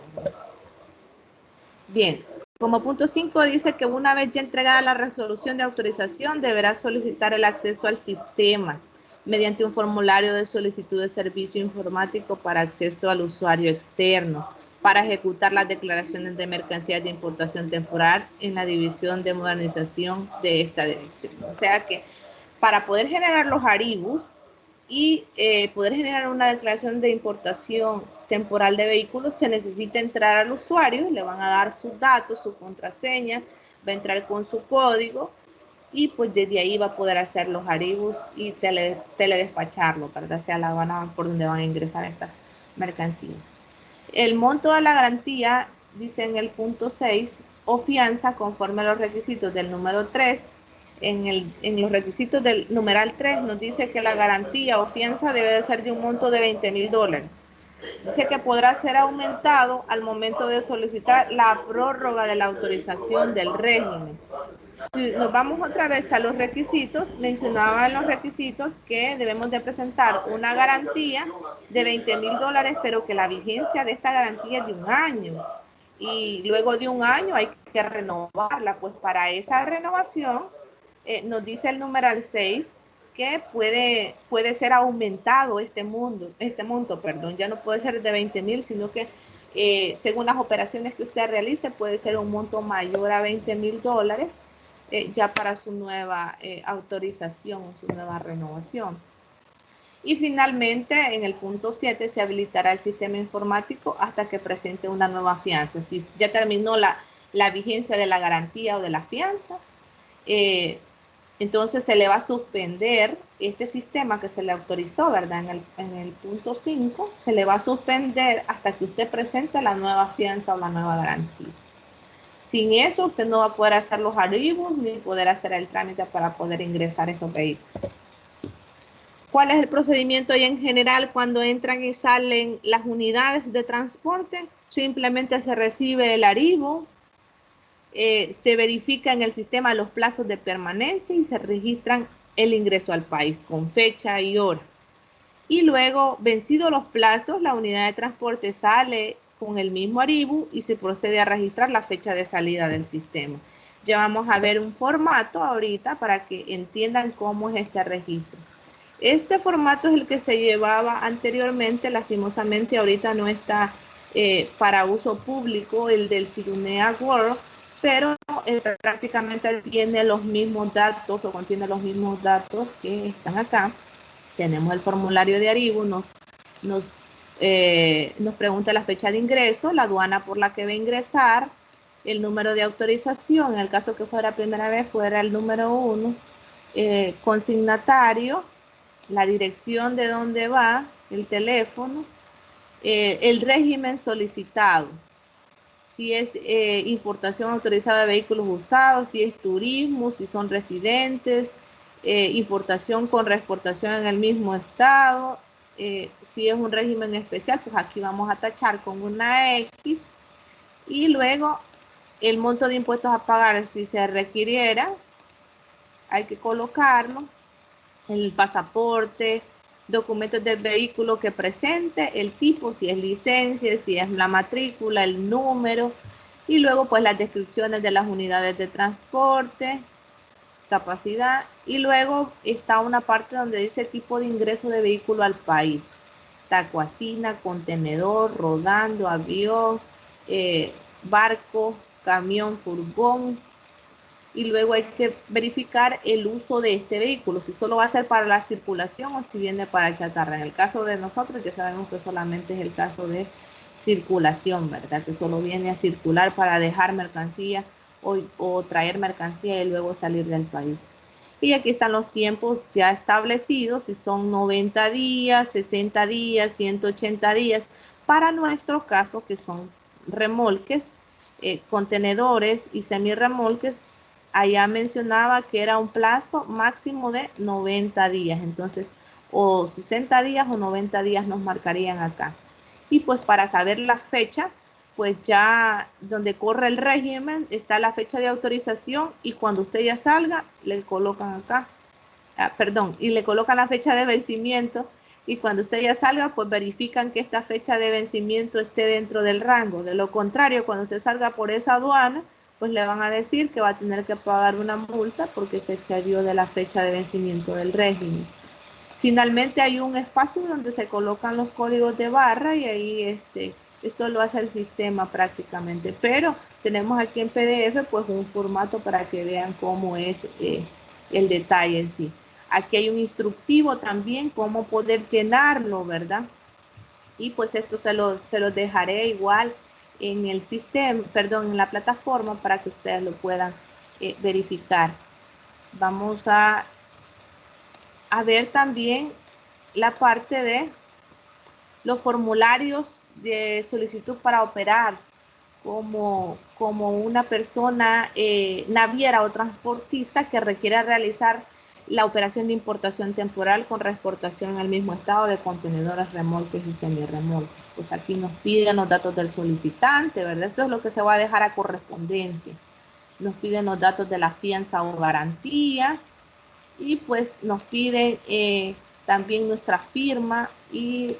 Bien. Como punto 5 dice que una vez ya entregada la resolución de autorización deberá solicitar el acceso al sistema mediante un formulario de solicitud de servicio informático para acceso al usuario externo para ejecutar las declaraciones de mercancías de importación temporal en la división de modernización de esta dirección. O sea que para poder generar los aribus y poder generar una declaración de importación temporal de vehículos, se necesita entrar al usuario, le van a dar sus datos, su contraseña, va a entrar con su código y pues desde ahí va a poder hacer los aribus y teledespacharlo, ¿verdad? Sea la aduana por donde van a ingresar estas mercancías. El monto de la garantía, dice en el punto 6, o fianza conforme a los requisitos del número 3, en los requisitos del numeral 3 nos dice que la garantía o fianza debe de ser de un monto de $20,000. Dice que podrá ser aumentado al momento de solicitar la prórroga de la autorización del régimen. Si nos vamos otra vez a los requisitos, mencionaba en los requisitos que debemos de presentar una garantía de $20,000, pero que la vigencia de esta garantía es de 1 año. Y luego de 1 año hay que renovarla, pues para esa renovación nos dice el numeral 6 que puede ser aumentado este monto, ya no puede ser de 20,000, sino que según las operaciones que usted realice puede ser un monto mayor a $20,000 ya para su nueva autorización, su nueva renovación. Y finalmente, en el punto 7, se habilitará el sistema informático hasta que presente una nueva fianza. Si ya terminó la vigencia de la garantía o de la fianza, entonces se le va a suspender este sistema que se le autorizó, ¿verdad? En el punto 5, se le va a suspender hasta que usted presente la nueva fianza o la nueva garantía. Sin eso, usted no va a poder hacer los aribus ni poder hacer el trámite para poder ingresar esos vehículos. ¿Cuál es el procedimiento y en general cuando entran y salen las unidades de transporte? Simplemente se recibe el aribo, se verifica en el sistema los plazos de permanencia y se registran el ingreso al país con fecha y hora. Y luego, vencidos los plazos, la unidad de transporte sale con el mismo Aribu y se procede a registrar la fecha de salida del sistema. Ya vamos a ver un formato ahorita para que entiendan cómo es este registro. Este formato es el que se llevaba anteriormente, lastimosamente ahorita no está para uso público, el del Cirunea World, pero prácticamente tiene los mismos datos o contiene los mismos datos que están acá. Tenemos el formulario de Aribu, nos pregunta la fecha de ingreso, la aduana por la que va a ingresar, el número de autorización, en el caso que fuera primera vez, fuera el número 1, consignatario, la dirección de dónde va, el teléfono, el régimen solicitado, si es importación autorizada de vehículos usados, si es turismo, si son residentes, importación con reexportación en el mismo estado, si es un régimen especial, pues aquí vamos a tachar con una X, y luego el monto de impuestos a pagar si se requiriera, hay que colocarlo, el pasaporte, documentos del vehículo que presente, el tipo, si es licencia, si es la matrícula, el número, y luego pues las descripciones de las unidades de transporte, capacidad, y luego está una parte donde dice tipo de ingreso de vehículo al país, tacuacina, contenedor, rodando, avión, barco, camión, furgón, y luego hay que verificar el uso de este vehículo, si solo va a ser para la circulación o si viene para chatarra. En el caso de nosotros ya sabemos que solamente es el caso de circulación, ¿verdad? Que solo viene a circular para dejar mercancía o traer mercancía y luego salir del país. Y aquí están los tiempos ya establecidos, si son 90 días, 60 días, 180 días, para nuestro caso que son remolques, contenedores y semirremolques. Allá mencionaba que era un plazo máximo de 90 días, entonces o 60 días o 90 días nos marcarían acá. Y pues para saber la fecha, pues ya donde corre el régimen está la fecha de autorización y cuando usted ya salga le colocan acá, y le colocan la fecha de vencimiento y cuando usted ya salga pues verifican que esta fecha de vencimiento esté dentro del rango. De lo contrario, cuando usted salga por esa aduana, pues le van a decir que va a tener que pagar una multa porque se excedió de la fecha de vencimiento del régimen. Finalmente hay un espacio donde se colocan los códigos de barra y ahí esto lo hace el sistema prácticamente, pero tenemos aquí en PDF pues un formato para que vean cómo es el detalle en sí. Aquí hay un instructivo también, cómo poder llenarlo, ¿verdad? Y pues esto se los dejaré igual en el sistema, perdón, en la plataforma para que ustedes lo puedan verificar. Vamos a ver también la parte de los formularios de solicitud para operar como una persona naviera o transportista que requiera realizar la operación de importación temporal con reexportación en el mismo estado de contenedores, remolques y semirremolques. Pues aquí nos piden los datos del solicitante, ¿verdad? Esto es lo que se va a dejar a correspondencia. Nos piden los datos de la fianza o garantía y pues nos piden también nuestra firma y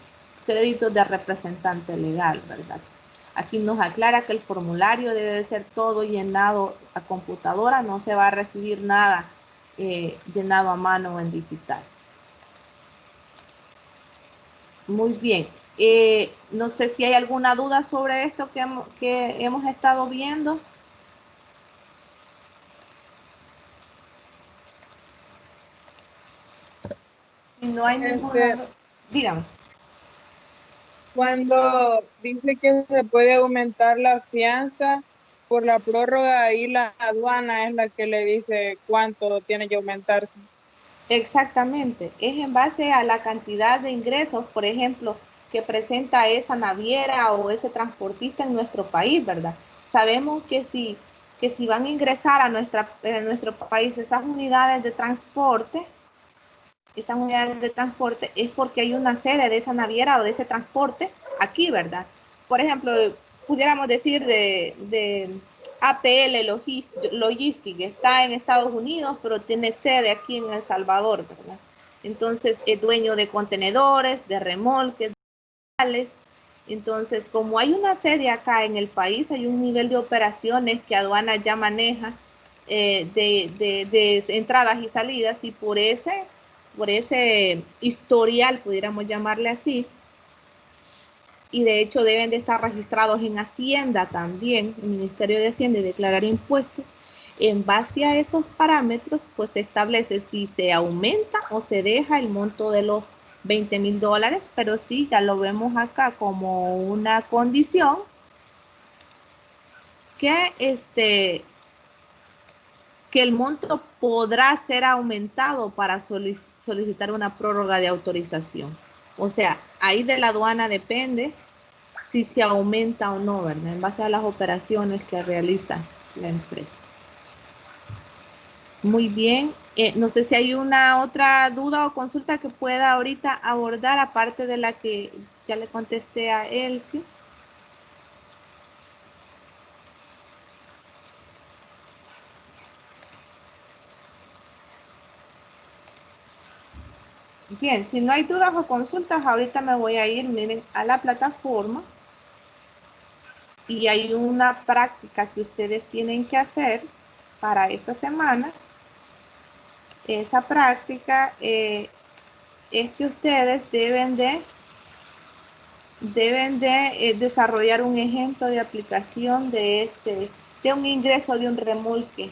créditos de representante legal, ¿verdad? Aquí nos aclara que el formulario debe de ser todo llenado a computadora, no se va a recibir nada llenado a mano o en digital. Muy bien. No sé si hay alguna duda sobre esto que hemos estado viendo. Si no hay ninguna... Dígame. Cuando dice que se puede aumentar la fianza por la prórroga, ahí la aduana es la que le dice cuánto tiene que aumentarse. Exactamente, es en base a la cantidad de ingresos, por ejemplo, que presenta esa naviera o ese transportista en nuestro país, ¿verdad? Sabemos que si van a ingresar a nuestro país esas unidades de transporte, es porque hay una sede de esa naviera o de ese transporte aquí, ¿verdad? Por ejemplo, pudiéramos decir, de APL Logistic, está en Estados Unidos, pero tiene sede aquí en El Salvador, ¿verdad? Entonces, es dueño de contenedores, de remolques, de... Entonces, como hay una sede acá en el país, hay un nivel de operaciones que aduana ya maneja de entradas y salidas, y por ese historial, pudiéramos llamarle así, y de hecho deben de estar registrados en Hacienda también, el Ministerio de Hacienda, y declarar impuestos. En base a esos parámetros, pues se establece si se aumenta o se deja el monto de los $20,000, pero sí, ya lo vemos acá como una condición que el monto podrá ser aumentado para solicitar una prórroga de autorización. O sea, ahí de la aduana depende si se aumenta o no, ¿verdad? En base a las operaciones que realiza la empresa. Muy bien. No sé si hay una otra duda o consulta que pueda ahorita abordar, aparte de la que ya le contesté a Elsie. Bien, si no hay dudas o consultas, ahorita me voy a ir, miren, a la plataforma. Y hay una práctica que ustedes tienen que hacer para esta semana. Esa práctica es que ustedes deben de desarrollar un ejemplo de aplicación de un ingreso de un remolque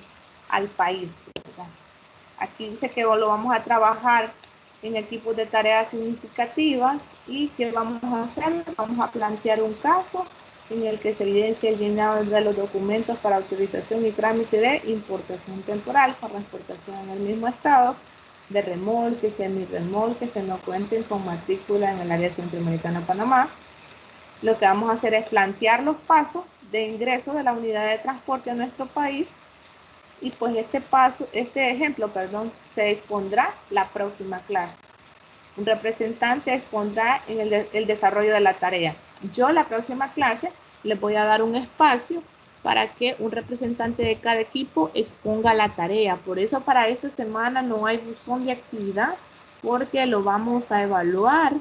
al país, ¿verdad? Aquí dice que lo vamos a trabajar en equipos de tareas significativas, y ¿qué vamos a hacer? Vamos a plantear un caso en el que se evidencia el llenado de los documentos para autorización y trámite de importación temporal para exportación en el mismo estado, de remolques, semirremolques que no cuenten con matrícula en el área centroamericana de Panamá. Lo que vamos a hacer es plantear los pasos de ingreso de la unidad de transporte a nuestro país, y pues este ejemplo, se expondrá la próxima clase. Un representante expondrá en el desarrollo de la tarea. Yo la próxima clase les voy a dar un espacio para que un representante de cada equipo exponga la tarea. Por eso para esta semana no hay buzón de actividad, porque lo vamos a evaluar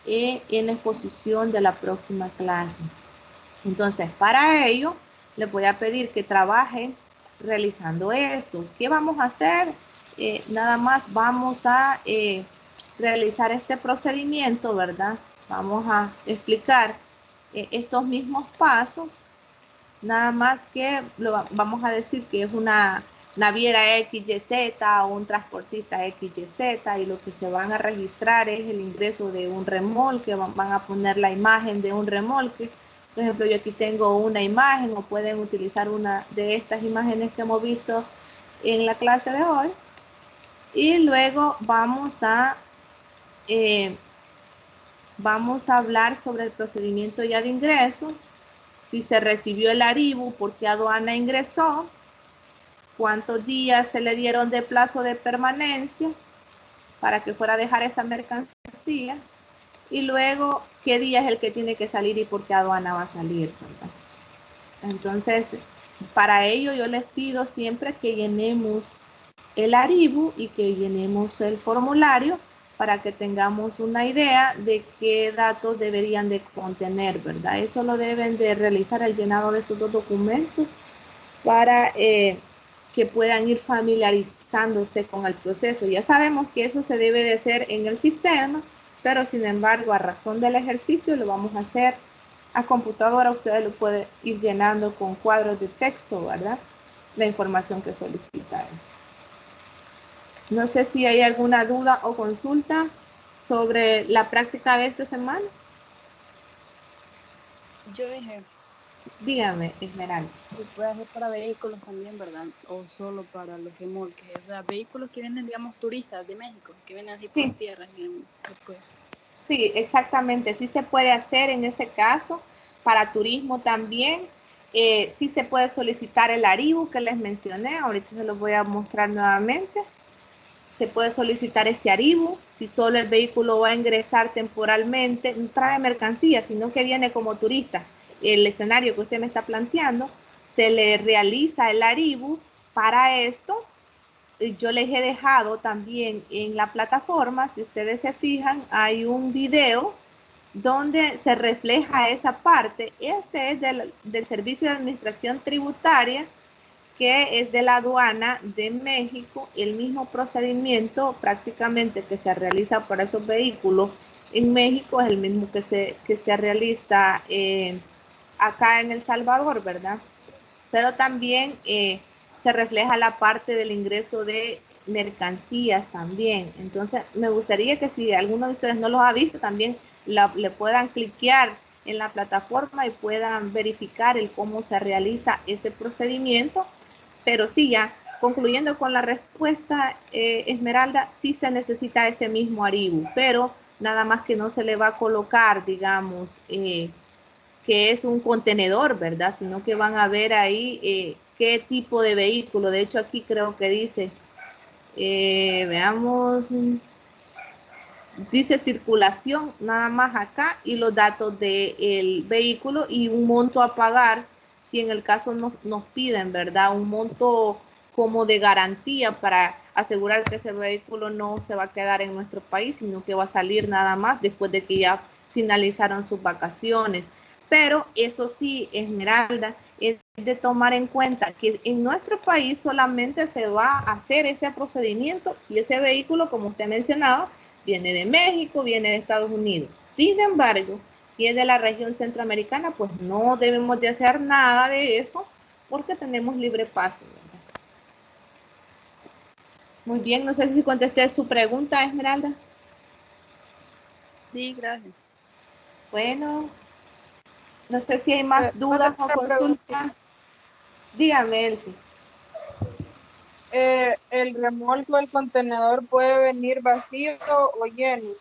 en la exposición de la próxima clase. Entonces, para ello, les voy a pedir que trabajen realizando esto. ¿Qué vamos a hacer? Nada más vamos a realizar este procedimiento, ¿verdad? Vamos a explicar estos mismos pasos, nada más que vamos a decir que es una naviera XYZ o un transportista XYZ, y lo que se van a registrar es el ingreso de un remolque. Van a poner la imagen de un remolque. Por ejemplo, yo aquí tengo una imagen, o pueden utilizar una de estas imágenes que hemos visto en la clase de hoy. Y luego vamos a hablar sobre el procedimiento ya de ingreso, si se recibió el ARIBU, por qué aduana ingresó, cuántos días se le dieron de plazo de permanencia para que fuera a dejar esa mercancía, y luego qué día es el que tiene que salir y por qué aduana va a salir, ¿verdad? Entonces, para ello yo les pido siempre que llenemos el ARIBU y que llenemos el formulario para que tengamos una idea de qué datos deberían de contener, ¿verdad? Eso lo deben de realizar, el llenado de estos dos documentos, para que puedan ir familiarizándose con el proceso. Ya sabemos que eso se debe de hacer en el sistema, pero sin embargo, a razón del ejercicio, lo vamos a hacer a computadora. Ustedes lo pueden ir llenando con cuadros de texto, ¿verdad? La información que solicita. No sé si hay alguna duda o consulta sobre la práctica de esta semana. Yo dije, Dígame, Esmeralda. se puede hacer para vehículos también, ¿verdad? O solo para los remolques. O sea, vehículos que vienen, digamos, turistas de México, que vienen así por tierra. Sí, exactamente. Sí se puede hacer en ese caso. Para turismo también. Sí se puede solicitar el ARIBU que les mencioné. Ahorita se los voy a mostrar nuevamente. Se puede solicitar este ARIBU si solo el vehículo va a ingresar temporalmente, no trae mercancía, sino que viene como turista el escenario que usted me está planteando, se le realiza el ARIBU. Para esto, yo les he dejado también en la plataforma, si ustedes se fijan, hay un video donde se refleja esa parte. Este es del Servicio de Administración Tributaria, que es de la aduana de México. El mismo procedimiento prácticamente que se realiza para esos vehículos en México es el mismo que se realiza acá en El Salvador, ¿verdad? Pero también se refleja la parte del ingreso de mercancías también. Entonces, me gustaría que si alguno de ustedes no los ha visto, también le puedan cliquear en la plataforma y puedan verificar el cómo se realiza ese procedimiento. Pero sí, ya concluyendo con la respuesta, Esmeralda, sí se necesita este mismo ARIBU, pero nada más que no se le va a colocar, digamos, que es un contenedor, ¿verdad? Sino que van a ver ahí qué tipo de vehículo. De hecho, aquí creo que dice, veamos, dice circulación nada más acá y los datos del vehículo y un monto a pagar si en el caso nos piden, ¿verdad? Un monto como de garantía para asegurar que ese vehículo no se va a quedar en nuestro país, sino que va a salir nada más después de que ya finalizaron sus vacaciones. Pero eso sí, Esmeralda, es de tomar en cuenta que en nuestro país solamente se va a hacer ese procedimiento si ese vehículo, como usted mencionaba, viene de México, viene de Estados Unidos. Sin embargo, si es de la región centroamericana, pues no debemos de hacer nada de eso porque tenemos libre paso, ¿verdad? Muy bien, no sé si contesté su pregunta, Esmeralda. Sí, gracias. Bueno, no sé si hay más dudas o consultas. Dígame, Elsie. ¿El remolque o el contenedor puede venir vacío o lleno?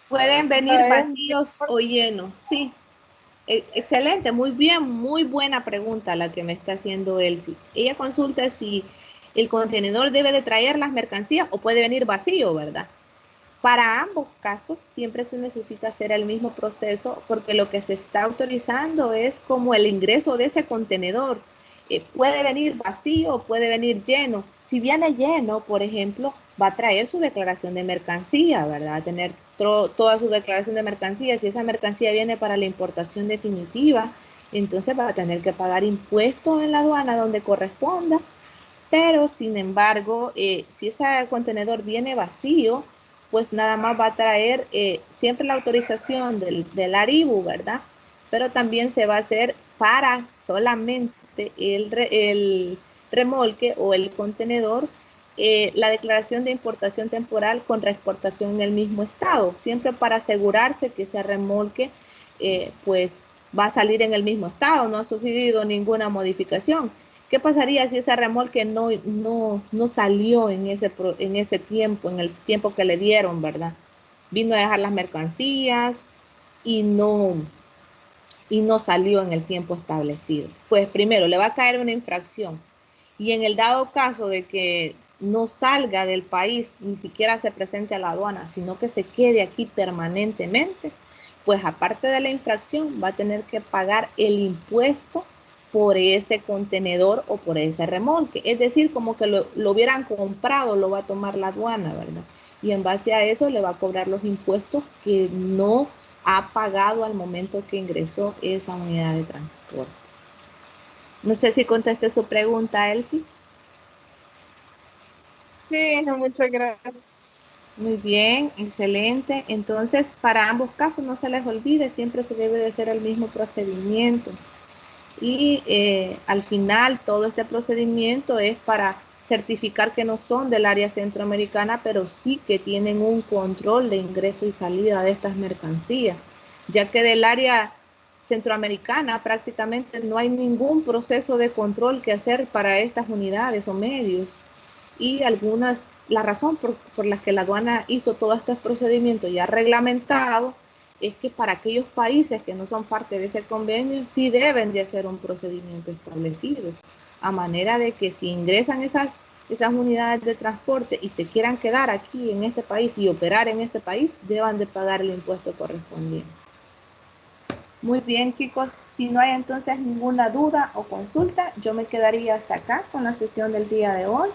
Pueden venir vacíos o llenos, sí. Excelente, muy bien, muy buena pregunta la que me está haciendo Elsie. Ella consulta si el contenedor debe de traer las mercancías o puede venir vacío, ¿verdad? Para ambos casos siempre se necesita hacer el mismo proceso porque lo que se está autorizando es como el ingreso de ese contenedor. Puede venir vacío o puede venir lleno. Si viene lleno, por ejemplo, va a traer su declaración de mercancía, ¿verdad? Va a tener toda su declaración de mercancía. Si esa mercancía viene para la importación definitiva, entonces va a tener que pagar impuestos en la aduana donde corresponda. Pero, sin embargo, si ese contenedor viene vacío, pues nada más va a traer siempre la autorización del ARIBU, ¿verdad? Pero también se va a hacer para solamente el remolque o el contenedor, la declaración de importación temporal con reexportación en el mismo estado, siempre para asegurarse que ese remolque pues va a salir en el mismo estado, no ha sufrido ninguna modificación. ¿Qué pasaría si ese remolque no salió en ese tiempo, en el tiempo que le dieron, ¿verdad? Vino a dejar las mercancías y no salió en el tiempo establecido. Pues primero le va a caer una infracción y en el dado caso de que no salga del país, ni siquiera se presente a la aduana, sino que se quede aquí permanentemente, pues aparte de la infracción va a tener que pagar el impuesto por ese contenedor o por ese remolque. Es decir, como que lo hubieran comprado, lo va a tomar la aduana, ¿verdad? Y en base a eso le va a cobrar los impuestos que no ha pagado al momento que ingresó esa unidad de transporte. No sé si contesté su pregunta, Elsie. Sí, muchas gracias. Muy bien, excelente. Entonces, para ambos casos, no se les olvide, siempre se debe de hacer el mismo procedimiento. Y al final, todo este procedimiento es para certificar que no son del área centroamericana, pero sí que tienen un control de ingreso y salida de estas mercancías, ya que del área centroamericana prácticamente no hay ningún proceso de control que hacer para estas unidades o medios. Y la razón por la que la aduana hizo todo este procedimiento ya reglamentado es que para aquellos países que no son parte de ese convenio sí deben de hacer un procedimiento establecido, a manera de que si ingresan esas unidades de transporte y se quieran quedar aquí en este país y operar en este país, deban de pagar el impuesto correspondiente. Muy bien, chicos. Si no hay entonces ninguna duda o consulta, yo me quedaría hasta acá con la sesión del día de hoy.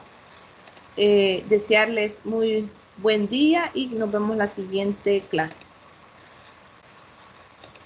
Desearles muy buen día y nos vemos la siguiente clase.